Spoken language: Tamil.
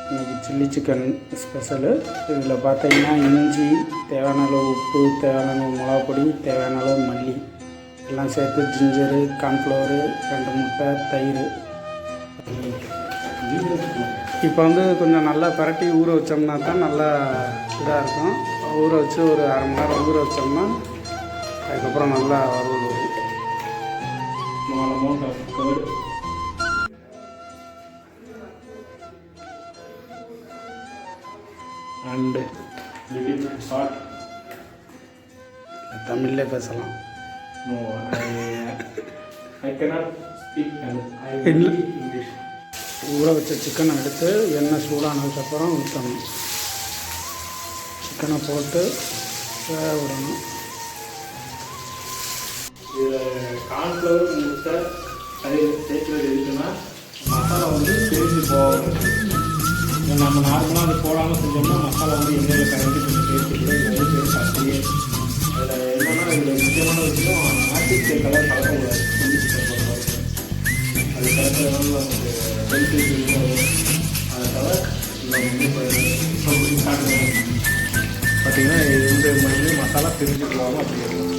இன்றைக்கி சில்லி சிக்கன் ஸ்பெஷலு. இதில் பார்த்தீங்கன்னா இஞ்சி, தேவையான அளவு உப்பு, தேவையான அளவு மிளகாப்பொடி, தேவையான அளவு மல்லி எல்லாம் சேர்த்து ஜிஞ்சரு, கார்ன்ஃப்ளவரு, 2 முட்டை, தயிர். இப்போ கொஞ்சம் நல்லா பரட்டி ஊற வச்சோம்னா தான் நல்லா இதாக இருக்கும். ஊற வச்சு ஒரு அரை மணி நேரம் ஊற வச்சோம்னா அதுக்கப்புறம் நல்லா வறுவல் வரும். அண்டு தமிழ்லே பேசலாம். ஊற வச்ச சிக்கனை எடுத்து எண்ணெய் சூடானதுக்கப்புறம் ஊற்றணும். சிக்கனை போட்டு வேக விடணும். இதில் கார்ன்ஃப்ளவர் முட்டை தயிர் சேர்க்கிறது இருக்குன்னா மசாலா பிரிஞ்சு போகும். நம்ம நார்மலாக அது போடாமல் செஞ்சோம்னா மசாலா எண்ணெயில் கரைஞ்சி கொஞ்சம் சேர்த்துக்கிட்டு சேர்த்து அப்படியே. அதில் என்னென்னா இதில் முக்கியமான விஷயம் ஆர்டிஃபிஷியல் கலர் கலக்கக்கூடாது. சில்லி சிக்கன் பொறுத்தவரைக்கும் அது கலக்கிறதுனால நமக்கு ஹெல்த் இஷ்யூஸ் வரும். அதை தவிர இப்போ பார்த்தீங்கன்னா இது மசாலா பிரிஞ்சு போகாமல் அப்படி இருக்கும்.